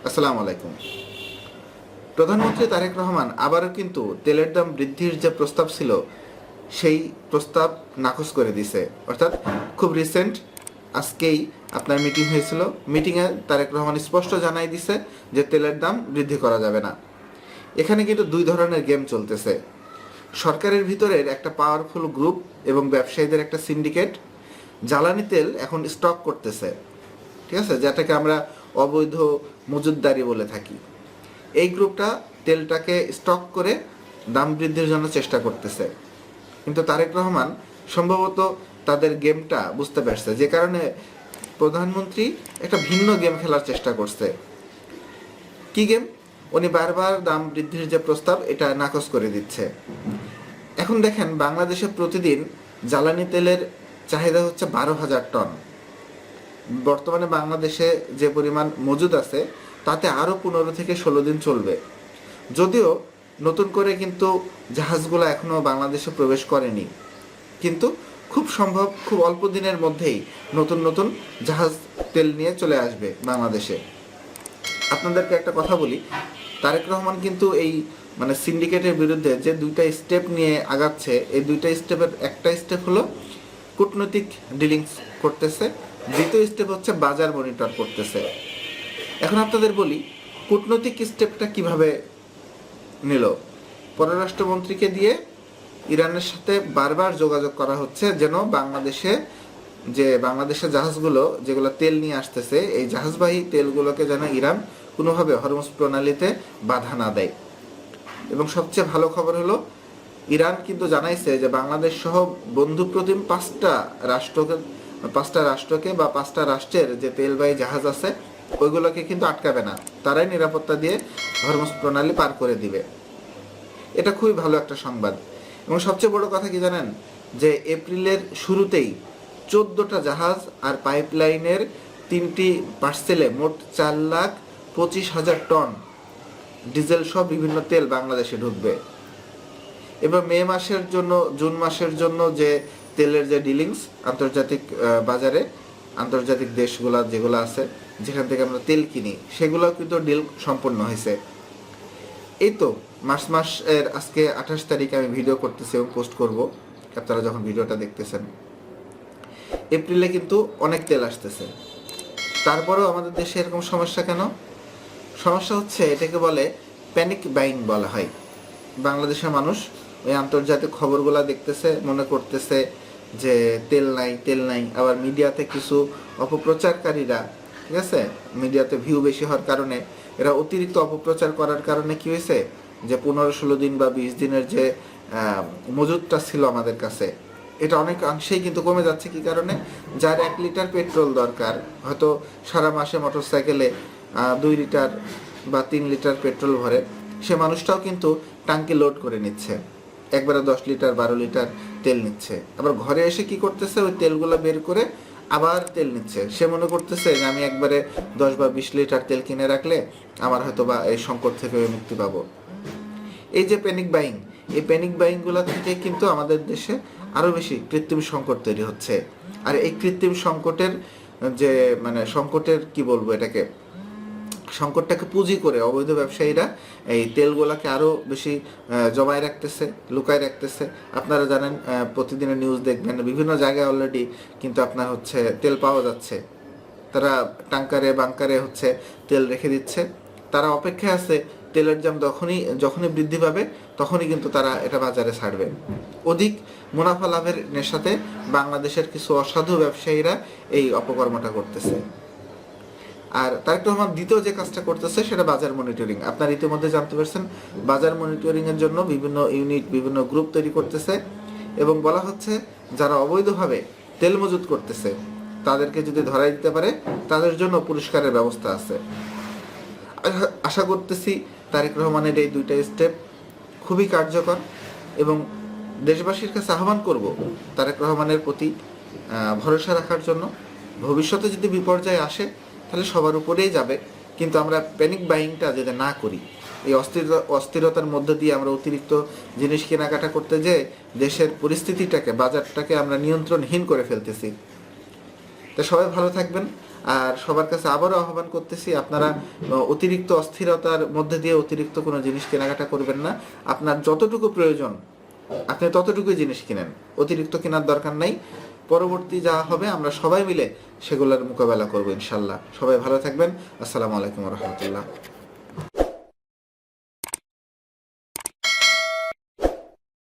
আসসালামু আলাইকুম। প্রধানমন্ত্রী তারেক রহমান আবারও কিন্তু তেলের দাম বৃদ্ধির যে প্রস্তাব ছিল সেই প্রস্তাব নাকচ করে দিছে। অর্থাৎ খুব রিসেন্ট আজকেই আপনার মিটিং হয়েছিল। মিটিংয়ে তারেক রহমান স্পষ্ট জানাই দিছে যে তেলের দাম বৃদ্ধি করা যাবে না। এখানে কিন্তু দুই ধরনের গেম চলতেছে। সরকারের ভিতরের একটা পাওয়ারফুল গ্রুপ এবং ব্যবসায়ীদের একটা সিন্ডিকেট জ্বালানি তেল এখন স্টক করতেছে, ঠিক আছে, যেটাকে আমরা অবৈধ মজুতদারি বলে থাকি। এই গ্রুপটা তেলটাকে স্টক করে দাম বৃদ্ধির জন্য চেষ্টা করতেছে, কিন্তু তারেক রহমান সম্ভবত তাদের গেমটা বুঝতে পারছে, যে কারণে প্রধানমন্ত্রী একটা ভিন্ন গেম খেলার চেষ্টা করছে। কি গেম? উনি বারবার দাম বৃদ্ধির যে প্রস্তাব এটা নাকচ করে দিচ্ছে। এখন দেখেন বাংলাদেশে প্রতিদিন জ্বালানি তেলের চাহিদা হচ্ছে 12,000 টন। বর্তমানে বাংলাদেশে যে পরিমাণ মজুদ আছে তাতে আরও 15 থেকে 16 দিন চলবে। যদিও নতুন করে কিন্তু জাহাজগুলো এখনও বাংলাদেশে প্রবেশ করেনি, কিন্তু খুব সম্ভব খুব অল্প দিনের মধ্যেই নতুন নতুন জাহাজ তেল নিয়ে চলে আসবে বাংলাদেশে। আপনাদেরকে একটা কথা বলি, তারেক রহমান কিন্তু এই সিন্ডিকেটের বিরুদ্ধে যে দুইটা স্টেপ নিয়ে আগাচ্ছে, এই দুইটা স্টেপের একটা স্টেপ হলো কূটনৈতিক ডিলিংস করতেছে, দ্বিতীয় স্টেপ হচ্ছে বাজার মনিটর করতেছে। এখন আপনাদের বলি কূটনৈতিক স্টেপটা কিভাবে নিল। পররাষ্ট্রমন্ত্রীকে দিয়ে ইরানের সাথে বারবার যোগাযোগ করা হচ্ছে যেন বাংলাদেশের জাহাজগুলো যেগুলো তেল নিয়ে আসতেছে, এই জাহাজবাহী তেলগুলোকে যেন ইরান কোনোভাবে হরমুজ প্রণালীতে বাধা না দেয়। এবং সবচেয়ে ভালো খবর হলো ইরান কিন্তু জানাইছে যে বাংলাদেশ সহ বন্ধুপ্রতিম পাঁচটা রাষ্ট্রকে বা পাঁচটা রাষ্ট্রের যে তেলবাহী জাহাজ আছে ওইগুলোকে কিন্তু আটকাবে না, তারাই নিরাপত্তা দিয়ে হরমুজ প্রণালী পার করে দিবে। এটা খুবই ভালো একটা সংবাদ। এবং সবচেয়ে বড় কথা কি জানেন, যে এপ্রিলের শুরুতেই 14টা জাহাজ আর পাইপলাইনের 3টি পার্সেলে মোট 4,25,000 টন ডিজেল সহ বিভিন্ন তেল বাংলাদেশে ঢুকবে। এবার জুন মাসের জন্য যে তেলের যে ডিলিংস আন্তর্জাতিক বাজারে, আন্তর্জাতিক দেশগুলো যেগুলো আছে যেখান থেকে আমরা তেল কিনি, সেগুলো কিন্তু ডিল সম্পন্ন হয়েছে। এই তো মাসের আজকে 28 তারিখে আমি ভিডিও করতেছি এবং পোস্ট করব, আপনারা যখন ভিডিওটা দেখতেছেন। এপ্রিলে কিন্তু অনেক তেল আসতেছে, তারপরেও আমাদের দেশে এরকম সমস্যা কেন? সমস্যা হচ্ছে এটাকে বলে প্যানিক বাইং বলা হয়। বাংলাদেশের মানুষ ওই আন্তর্জাতিক খবরগুলো দেখতেছে, মনে করতেছে যে তেল নাই। আবার মিডিয়াতে কিছু অপপ্রচারকারীরা, ঠিক আছে, মিডিয়াতে ভিউ বেশি হওয়ার কারণে এরা অতিরিক্ত অপপ্রচার করার কারণে কি হয়েছে, যে 15-16 দিন বা 20 দিনের যে মজুদটা ছিল আমাদের কাছে, এটা অনেক অংশেই কিন্তু কমে যাচ্ছে। কি কারণে? যার 1 লিটার পেট্রোল দরকার, হয়তো সারা মাসে মোটরসাইকেলে 2 লিটার বা 3 লিটার পেট্রোল ভরে, সে মানুষটাও কিন্তু ট্যাঙ্কি লোড করে নিচ্ছে, একবারে 10 লিটার 12 লিটার তেল নিচ্ছে। আবার ঘরে এসে কি করতেছে, ওই তেলগুলো বের করে আবার তেল নিচ্ছে। সে মনে করতেছে যে আমি একবারে 10 বা 20 লিটার তেল কিনে রাখলে আমার হয়তো বা এই সংকট থেকে মুক্তি পাবো। এই যে এই প্যানিক বাইংগুলো থেকে কিন্তু আমাদের দেশে আরও বেশি কৃত্রিম সংকট তৈরি হচ্ছে। আর এই কৃত্রিম সংকটের যে সংকটের কি বলবো, সংকটটাকে পুঁজি করে অবৈধ ব্যবসায়ীরা এই তেলগুলোকে আরও বেশি জমায় রাখতেছে, লুকায় রাখতেছে। আপনারা জানেন, প্রতিদিনের নিউজ দেখবেন, বিভিন্ন জায়গায় অলরেডি কিন্তু আপনার হচ্ছে তেল পাওয়া যাচ্ছে। তারা ট্যাঙ্কারে বাংকারে হচ্ছে তেল রেখে দিচ্ছে, তারা অপেক্ষায় আছে তেলের দাম যখনই বৃদ্ধি পাবে তখনই কিন্তু তারা এটা বাজারে ছাড়বে। অধিক মুনাফা লাভের নেশাতে বাংলাদেশের কিছু অসাধু ব্যবসায়ীরা এই অপকর্মটা করতেছে। আর তারেক রহমান দ্বিতীয় যে কাজটা করতেছে সেটা বাজার মনিটরিং। আপনারা ইতিমধ্যে জানতে পারছেন, বাজার মনিটরিংয়ের জন্য বিভিন্ন ইউনিট, বিভিন্ন গ্রুপ তৈরি করতেছে এবং বলা হচ্ছে যারা অবৈধভাবে তেল মজুত করতেছে তাদেরকে যদি ধরাই দিতে পারে তাদের জন্য পুরস্কারের ব্যবস্থা আছে। আশা করতেছি তারেক রহমানের এই দুইটা স্টেপ খুবই কার্যকর এবং দেশবাসীর কাছে আহ্বান করব তারেক রহমানের প্রতি ভরসা রাখার জন্য। ভবিষ্যতে যদি বিপর্যয় আসে তাহলে সবার উপরেই যাবে, কিন্তু আমরা প্যানিক বাইংটা যাতে না করি। এই অস্থিরতার মধ্য দিয়ে আমরা অতিরিক্ত জিনিস কেনাকাটা করতে যেয়ে দেশের পরিস্থিতিটাকে, বাজারটাকে আমরা নিয়ন্ত্রণহীন করে ফেলতেছি। তো সবাই ভালো থাকবেন। আর সবার কাছে আবারও আহ্বান করতেছি, আপনারা অতিরিক্ত অস্থিরতার মধ্যে দিয়ে অতিরিক্ত কোনো জিনিস কেনাকাটা করবেন না। আপনার যতটুকু প্রয়োজন আপনি ততটুকুই জিনিস কিনেন, অতিরিক্ত কেনার দরকার নাই। পরবর্তী যা হবে আমরা সবাই মিলে সেগুলোর মোকাবেলা করবো ইনশাল্লাহ। সবাই ভালো থাকবেন। আসসালামু আলাইকুম রহমতুল্লাহ।